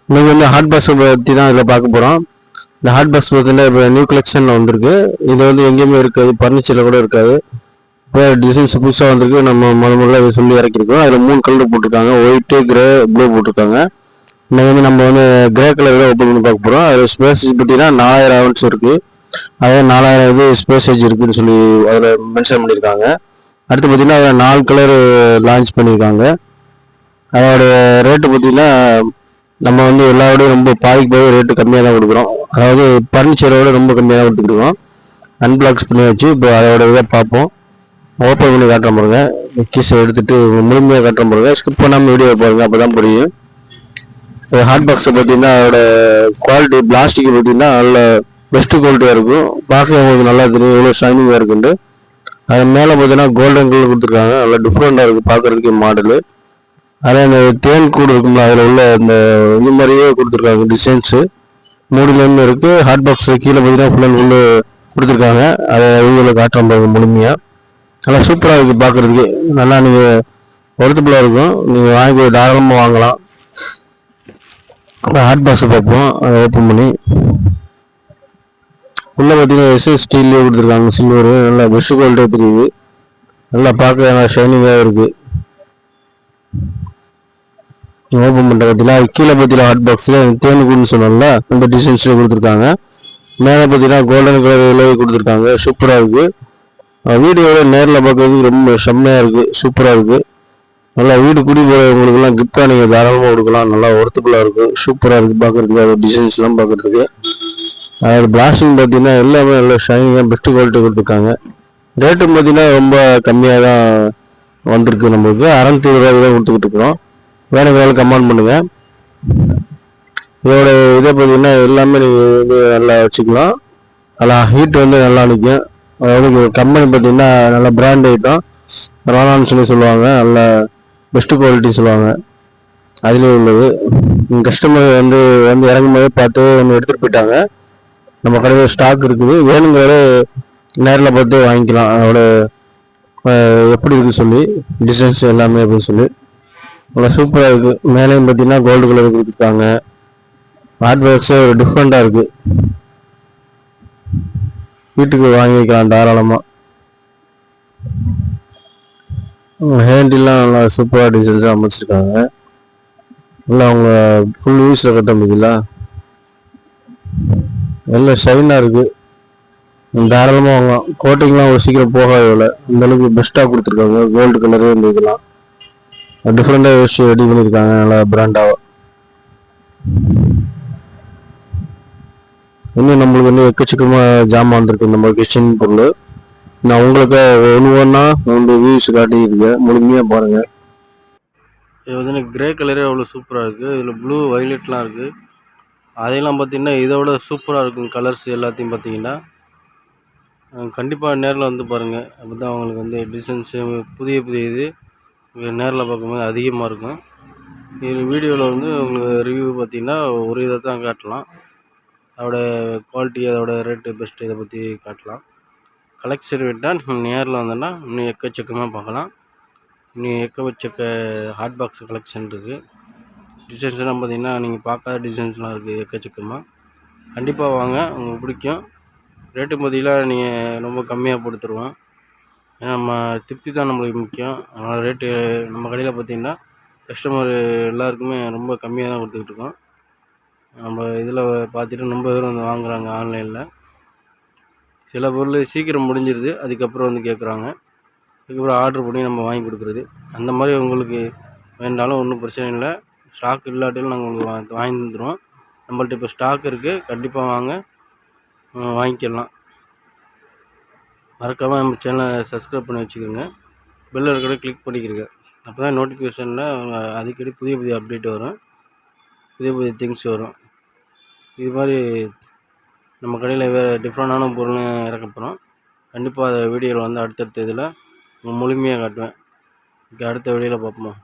இன்னைக்கு வந்து hot box பற்றி தான் இதில் பார்க்க போகிறோம். இந்த ஹாட் பாக்ஸ் பார்த்தீங்கன்னா இப்போ நியூ கலெக்ஷனில் வந்திருக்கு. இது வந்து எங்கேயுமே இருக்காது, ஃபர்னிச்சரில் கூட இருக்காது. இப்போ டிசைன்ஸ் புதுசாக வந்திருக்கு. நம்ம முதல்ல இதை சொல்லி இறக்கிருக்கோம். அதில் 3 கலர் போட்டிருக்காங்க, ஒயிட்டு, கிரே, ப்ளூ போட்டிருக்காங்க. இன்னைக்கு வந்து நம்ம வந்து கிரே கலர் தான் ஓப்பன் பண்ணி பார்க்க போகிறோம். அதில் ஸ்பேசேஜ் பார்த்தீங்கன்னா 4000 ஆவன்ஸ் இருக்குது. அதே 4000 இது ஸ்பேசேஜ் இருக்குதுன்னு சொல்லி அதில் மென்ஷன் பண்ணியிருக்காங்க. அடுத்து பார்த்தீங்கன்னா அதில் 4 கலர் லான்ச் பண்ணியிருக்காங்க. அதோட ரேட்டு பார்த்தீங்கன்னா நம்ம வந்து எல்லாரோடையும் ரொம்ப பாதிக்கு ரேட்டு கம்மியாக தான் கொடுக்குறோம். அதாவது ஃபர்னிச்சரோட ரொம்ப கம்மியாக தான் கொடுத்துருக்கோம். அன்பாக்ஸ் பண்ணி வச்சு இப்போ அதோட இதை பார்ப்போம். ஓப்பன் பண்ணி காட்டுற பாருங்க. கீஸை எடுத்துட்டு முழுமையாக காட்டுற பாருங்க. ஸ்கிப் பண்ணாமல் வீடியோ பாருங்க, அப்போ தான் புரியும். ஹாட் பாக்ஸை பார்த்தீங்கன்னா அதோட குவாலிட்டி பிளாஸ்டிக் பார்த்தீங்கன்னா நல்ல பெஸ்ட் குவாலிட்டியாக இருக்கும். பார்க்க உங்களுக்கு நல்லா தெரியும் எவ்வளோ ஷைனிங்காக இருக்குன்ட்டு. அது மேலே பார்த்தீங்கன்னா கோல்டன் கலர் கொடுத்துருக்காங்க. நல்லா டிஃப்ரெண்ட்டாக இருக்குது பார்க்குறதுக்கு மாடலு. அதே அந்த தேன் கூடு இருக்கும்ல, அதில் உள்ள இந்த இது மாதிரியே கொடுத்துருக்காங்க டிசைன்ஸு. 3 லைன் இருக்குது. ஹாட் பாக்ஸ் கீழே பார்த்தீங்கன்னா ஃபுல் அண்ட் ஃபுல்லு கொடுத்துருக்காங்க. அதை வீடியோவில் காட்டுறோம் பாருங்க முழுமையாக. நல்லா சூப்பராக இருக்குது பார்க்குறதுக்கு. நல்லா நீங்கள் ஒருத்தப்புலாக இருக்கும். நீங்கள் வாங்கி தாராளமாக வாங்கலாம். ஹாட் பாக்ஸை பார்ப்போம். அதை ஓப்பன் பண்ணி உள்ளே பார்த்தீங்கன்னா எஸ்எஸ் ஸ்டீல்லே கொடுத்துருக்காங்க, சில்வரு. நல்லா பெஸ்ட் குவாலிட்டியாக தெரியுது. நல்லா பார்க்க நல்லா ஷைனிங்காக இருக்குது. ஓப்பன் பண்ணுற பார்த்தீங்களா, கீழே பார்த்தீங்கன்னா ஹாட் பாக்ஸில் தேனுக்குன்னு சொன்னோம்ல, அந்த டிசைன்ஸில் கொடுத்துருக்காங்க. மேலே பார்த்தீங்கன்னா கோல்டன் கலர் இலையை கொடுத்துருக்காங்க. சூப்பராக இருக்குது. வீடியோட நேரில் பார்க்கறதுக்கு ரொம்ப செம்மையாக இருக்குது, சூப்பராக இருக்குது. நல்லா வீடு குடி போகிறவங்களுக்குலாம் கிஃப்டாக நீங்கள் தாராளமாக கொடுக்கலாம். நல்லா ஒர்த்துக்குள்ளாக இருக்குது, சூப்பராக இருக்குது பார்க்குறதுக்கு. அது டிசைன்ஸ்லாம் பார்க்குறதுக்கு. அதோட பிளாஸ்டிங் பார்த்தீங்கன்னா எல்லாமே நல்லா ஷைனிங்காக பெஸ்ட் குவாலிட்டி கொடுத்துருக்காங்க. ரேட்டும் பார்த்தீங்கன்னா ரொம்ப கம்மியாக தான் வந்திருக்கு. நம்மளுக்கு 620 ரூபாய்க்கு தான் கொடுத்துக்கிட்டு இருக்கிறோம். வேணுங்கிறவங்க கமெண்ட் பண்ணுங்கள். இதோட இதை பார்த்தீங்கன்னா எல்லாமே நீங்கள் வந்து நல்லா வச்சுக்கலாம். நல்லா ஹீட் வந்து நல்லா நிற்கும். அதாவது கம்பெனி பார்த்தீங்கன்னா நல்லா பிராண்ட் ஐட்டம், ரோனான்னு சொல்லி சொல்லுவாங்க. நல்ல பெஸ்ட்டு குவாலிட்டி சொல்லுவாங்க. அதுலேயே உள்ளது. கஸ்டமர் வந்து இறங்கும் போதே பார்த்து ஒன்று எடுத்துகிட்டு போயிட்டாங்க. நம்ம கடையில் ஸ்டாக் இருக்குது. வேணுங்கிறத நேரில் பார்த்து வாங்கிக்கலாம். அதோட எப்படி இருக்குது சொல்லி டிசைன்ஸ் எல்லாமே அப்படின்னு சொல்லி நல்லா சூப்பராக இருக்குது. மேலேயும் பார்த்தீங்கன்னா கோல்டு கலர் கொடுத்துருக்காங்க. ஹாட் பாக்ஸே ஒரு டிஃப்ரெண்ட்டாக இருக்குது. வீட்டுக்கு வாங்கி வைக்கலாம் தாராளமாக. ஹேண்டில்லாம் நல்லா சூப்பராக டிசைன்ஸாக அமைச்சிருக்காங்க. நல்லா அவங்க ஃபுல் யூஸில் கட்ட முடியல, எல்லாம் ஷைனாக இருக்குது. தாராளமாக வாங்கலாம். கோட்டிங்லாம் ஒரு சீக்கிரம் போகாத வேலை, அந்தளவுக்கு பெஸ்ட்டாக கொடுத்துருக்காங்க. கோல்டு கலரு இந்த இதெல்லாம் டிஃப்ரெண்ட்டாக யோசிச்சு ரெடி பண்ணியிருக்காங்க. நல்லா பிராண்டாக. இன்னும் நம்மளுக்கு வந்து எக்கச்சக்கமாக ஜாமான் வந்திருக்கு இந்த மாதிரி கிச்சன் பொருள். நான் உங்களுக்கு ஒவ்வொன்றா வியூஸ் காட்டியிருக்கேன், முழுமையாக பாருங்கள். இது வந்து கிரே கலரே அவ்வளோ சூப்பராக இருக்குது. இதில் ப்ளூ வைலட்லாம் இருக்குது. அதையெல்லாம் பார்த்திங்கன்னா இதோட சூப்பராக இருக்கும். கலர்ஸ் எல்லாத்தையும் பார்த்திங்கன்னா கண்டிப்பாக நேரில் வந்து பாருங்கள். அப்போ தான் அவங்களுக்கு வந்து டிசைன்ஸு புதிய இது நேரில் பார்க்கும்போது அதிகமாக இருக்கும். இது வீடியோவில் வந்து உங்களுக்கு ரிவ்யூ பார்த்திங்கன்னா ஒரு இதை தான் காட்டலாம். அதோட குவாலிட்டி, அதோட ரேட்டு பெஸ்ட்டு, இதை பற்றி காட்டலாம். கலெக்ஷன் விட்டால் நேரில் வந்தோன்னா இன்னும் எக்கச்சக்கமாக பார்க்கலாம். இன்னும் எக்கச்சக்க ஹாட் பாக்ஸ் கலெக்ஷன் இருக்குது. டிசைன்ஸ்லாம் பார்த்திங்கன்னா நீங்கள் பார்க்காத டிசைன்ஸ்லாம் இருக்குது எக்கச்சக்கமாக. கண்டிப்பாக வாங்க, உங்களுக்கு பிடிக்கும். ரேட்டு பார்த்திங்கன்னா நீங்கள் ரொம்ப கம்மியாக போட்டு தருவோம். ஏன்னா நம்ம திருப்தி தான் நம்மளுக்கு முக்கியம். அதனால் ரேட்டு நம்ம கடையில் பார்த்திங்கன்னா கஸ்டமர் எல்லாருக்குமே ரொம்ப கம்மியாக தான் கொடுத்துக்கிட்டு இருக்கோம். நம்ம இதில் பார்த்துட்டு ரொம்ப பேர் வந்து வாங்குகிறாங்க ஆன்லைனில். சில பொருள் சீக்கிரம் முடிஞ்சிருது, அதுக்கப்புறம் வந்து கேட்குறாங்க. அதுக்கப்புறம் ஆர்டர் பண்ணி நம்ம வாங்கி கொடுக்குறது. அந்த மாதிரி உங்களுக்கு வேண்டாலும் ஒன்றும் பிரச்சனை இல்லை. ஸ்டாக் இல்லாட்டிலும் நாங்கள் உங்களுக்கு வாங்கி தந்துடுவோம். நம்மள்ட்ட இப்போ ஸ்டாக் இருக்குது. கண்டிப்பாக வாங்க, வாங்கிக்கலாம். மறக்காமல் நம்ம சேனலை சப்ஸ்கிரைப் பண்ணி வச்சுக்கோங்க. பெல் இருக்கிறத கிளிக் பண்ணிக்கிறங்க. அப்போ தான் நோட்டிஃபிகேஷனில் அடிக்கடி புதிய அப்டேட் வரும், புதிய திங்ஸ் வரும். இது மாதிரி நம்ம கடையில் வேறு டிஃப்ரெண்டான பொருள் இறக்க போகிறோம். கண்டிப்பாக அதை வீடியோவில் வந்து அடுத்தடுத்த இதில் முழுமையாக காட்டுவேன். அடுத்த வீடியோவில் பார்ப்போம்.